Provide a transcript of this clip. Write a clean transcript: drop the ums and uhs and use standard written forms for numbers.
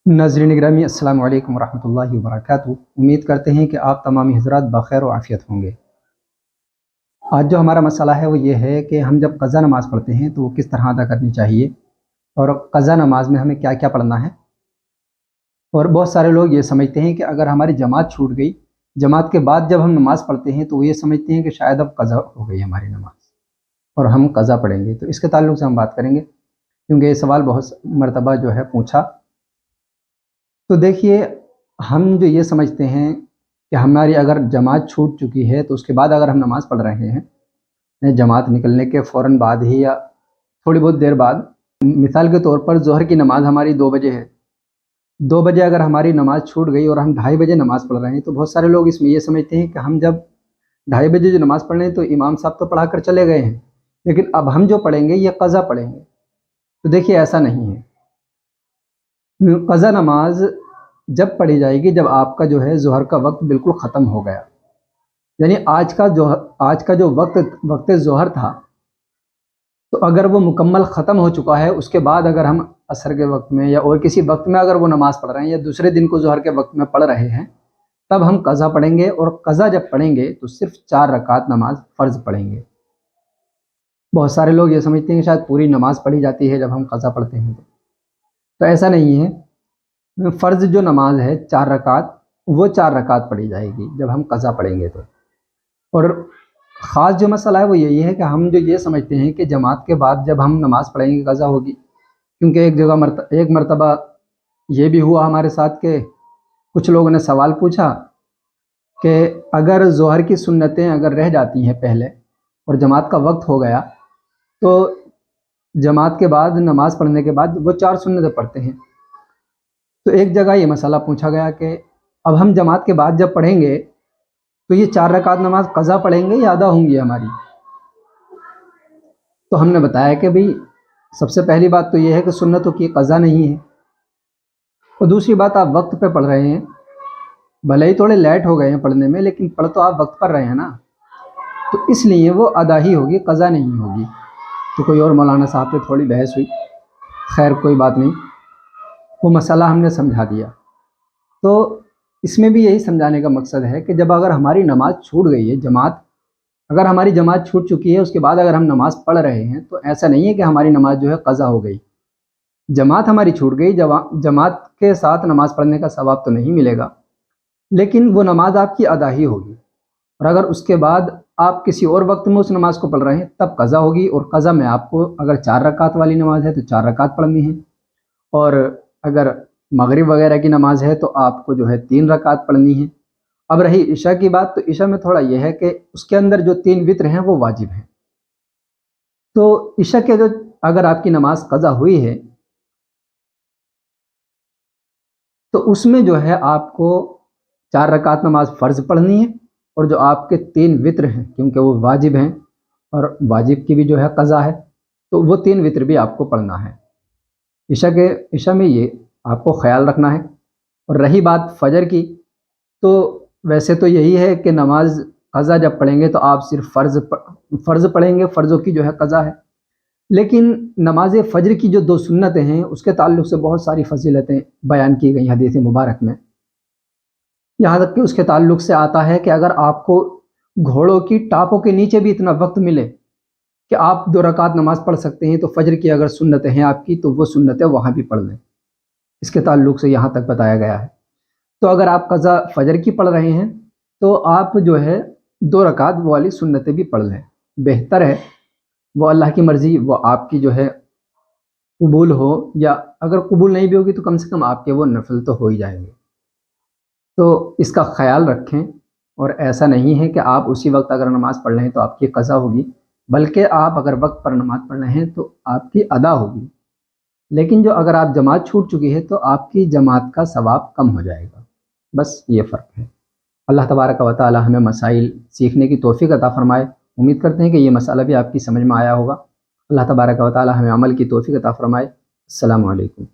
नाज़रीन ग्रामी अस्सलामु अलैकुम वरहमतुल्लाहि वबरकातुहू। उम्मीद करते हैं कि आप तमामी हज़रात बख़ैर व आफ़ियत होंगे। आज जो हमारा मसला है वो ये है कि हम जब क़ज़ा नमाज़ पढ़ते हैं तो वो किस तरह अदा करनी चाहिए और क़ज़ा नमाज़ में हमें क्या क्या पढ़ना है। और बहुत सारे लोग ये समझते हैं कि अगर हमारी जमात छूट गई, जमात के बाद जब हम नमाज़ पढ़ते हैं तो वो ये समझते हैं कि शायद अब क़ज़ा हो गई हमारी नमाज़ और हम क़ज़ा पढ़ेंगे। तो इसके ताल्लुक़ से हम बात करेंगे, क्योंकि ये सवाल बहुत मरतबा जो है पूछा। तो देखिए, हम जो ये समझते हैं कि हमारी अगर जमात छूट चुकी है तो उसके बाद अगर हम नमाज़ पढ़ रहे हैं, जमात निकलने के फ़ौरन बाद ही या थोड़ी बहुत देर बाद, मिसाल के तौर पर ज़ोहर की नमाज़ हमारी 2 बजे है, 2 बजे अगर हमारी नमाज़ छूट गई और हम 2:30 बजे नमाज़ पढ़ रहे हैं, तो बहुत सारे लोग इसमें ये समझते हैं कि हम जब 2:30 बजे जो नमाज़ पढ़ रहे हैं तो इमाम साहब तो पढ़ा कर चले गए हैं, लेकिन अब हम जो पढ़ेंगे ये क़ज़ा पढ़ेंगे। तो देखिए, ऐसा नहीं है। क़ज़ा नमाज जब पढ़ी जाएगी जब आपका जो है ज़ोहर का वक्त बिल्कुल ख़त्म हो गया, यानी आज का जो वक्त ज़ोहर था, तो अगर वो मुकम्मल ख़त्म हो चुका है, उसके बाद अगर हम असर के वक्त में या और किसी वक्त में अगर वो नमाज़ पढ़ रहे हैं या दूसरे दिन को ज़ोहर के वक्त में पढ़ रहे हैं, तब हम क़ज़ा पढ़ेंगे। और क़ज़ा जब पढ़ेंगे तो सिर्फ़ 4 रकात नमाज फ़र्ज़ पढ़ेंगे। बहुत सारे लोग ये समझते हैं कि शायद पूरी नमाज़ पढ़ी जाती है जब हम क़ज़ा पढ़ते हैं, तो ऐसा नहीं है। फ़र्ज़ जो नमाज है 4 रकात, वो 4 रकात पढ़ी जाएगी जब हम क़ज़ा पढ़ेंगे तो। और ख़ास जो मसला है वो यही है कि हम जो ये समझते हैं कि जमात के बाद जब हम नमाज़ पढ़ेंगे क़ज़ा होगी, क्योंकि एक मरतबा ये भी हुआ हमारे साथ कि कुछ लोगों ने सवाल पूछा कि अगर ज़ोहर की सुन्नतें अगर रह जाती हैं पहले और जमात का वक्त हो गया, तो जमात के बाद नमाज़ पढ़ने के बाद वो 4 सुन्नतें पढ़ते हैं। तो एक जगह ये मसला पूछा गया कि अब हम जमात के बाद जब पढ़ेंगे तो ये 4 रकात नमाज क़ज़ा पढ़ेंगे या अदा होंगी हमारी। तो हमने बताया कि भाई, सबसे पहली बात तो ये है कि सुन्नतों की क़ज़ा नहीं है, और दूसरी बात, आप वक्त पे पढ़ रहे हैं, भले ही थोड़े लेट हो गए हैं पढ़ने में, लेकिन पढ़ तो आप वक्त पर रहे हैं ना, तो इसलिए वो अदा ही होगी, क़ज़ा नहीं होगी। तो कोई और मौलाना साहब से थोड़ी बहस हुई, खैर कोई बात नहीं, वो मसला हमने समझा दिया। तो इसमें भी यही समझाने का मकसद है कि जब अगर हमारी नमाज़ छूट गई है, अगर हमारी जमात छूट चुकी है, उसके बाद अगर हम नमाज़ पढ़ रहे हैं, तो ऐसा नहीं है कि हमारी नमाज़ जो है क़ज़ा हो गई। जमात हमारी छूट गई, जमात के साथ नमाज़ पढ़ने का सवाब तो नहीं मिलेगा, लेकिन वो नमाज आपकी अदा ही होगी। और अगर उसके बाद आप किसी और वक्त में उस नमाज़ को पढ़ रहे हैं, तब क़ज़ा होगी। और क़ज़ा में आपको अगर 4 रकात वाली नमाज़ है तो 4 रकात पढ़नी है, और अगर मगरिब वगैरह की नमाज़ है तो आपको जो है 3 रकात पढ़नी है। अब रही इशा की बात, तो इशा में थोड़ा यह है कि उसके अंदर जो 3 वित्र हैं वो वाजिब हैं। तो इशा के जो अगर आपकी नमाज क़ज़ा हुई है तो उसमें जो है आपको 4 रकात नमाज फ़र्ज़ पढ़नी है, और जो आपके 3 वित्र हैं, क्योंकि वो वाजिब हैं और वाजिब की भी जो है क़ज़ा है, तो वो 3 वित्र भी आपको पढ़ना है। इशा में ये आपको ख़याल रखना है। और रही बात फ़जर की, तो वैसे तो यही है कि नमाज क़ज़ा जब पढ़ेंगे तो आप सिर्फ फ़र्ज़ पढ़ेंगे, फ़र्ज़ों की जो है क़ज़ा है। लेकिन नमाज फ़जर की जो 2 सुन्नतें हैं, उसके ताल्लुक़ से बहुत सारी फ़ज़ीलतें बयान की गई हदीस मुबारक में। यहाँ तक कि उसके ताल्लुक़ से आता है कि अगर आपको घोड़ों की टापों के नीचे भी इतना वक्त मिले कि आप 2 रकात नमाज़ पढ़ सकते हैं, तो फ़जर की अगर सुन्नतें हैं आपकी, तो वो सुन्नतें वहाँ भी पढ़ लें। इसके ताल्लुक़ से यहाँ तक बताया गया है। तो अगर आप क़ज़ा फ़जर की पढ़ रहे हैं तो आप जो है 2 रकात वो वाली सुन्नतें भी पढ़ लें, बेहतर है। वो अल्लाह की मर्ज़ी, वो आपकी जो है कबूल हो, या अगर कबूल नहीं भी होगी तो कम से कम आपके वो नफल तो हो ही जाएंगे। तो इसका ख़याल रखें। और ऐसा नहीं है कि आप उसी वक्त अगर नमाज़ पढ़ रहे हैं तो आपकी क़ज़ा होगी, बल्कि आप अगर वक्त पर नमाज़ पढ़ रहे हैं तो आपकी अदा होगी। लेकिन जो अगर आप जमात छूट चुकी है तो आपकी जमात का सवाब कम हो जाएगा, बस ये फ़र्क है। अल्लाह तबारक व तआला हमें मसाइल सीखने की तौफ़ीक़ अता फ़रमाए। उम्मीद करते हैं कि ये मसला भी आपकी समझ में आया होगा। अल्लाह तबारक व तआला हमें अमल की तौफ़ीक़ अता फ़रमाए। अस्सलामु अलैकुम।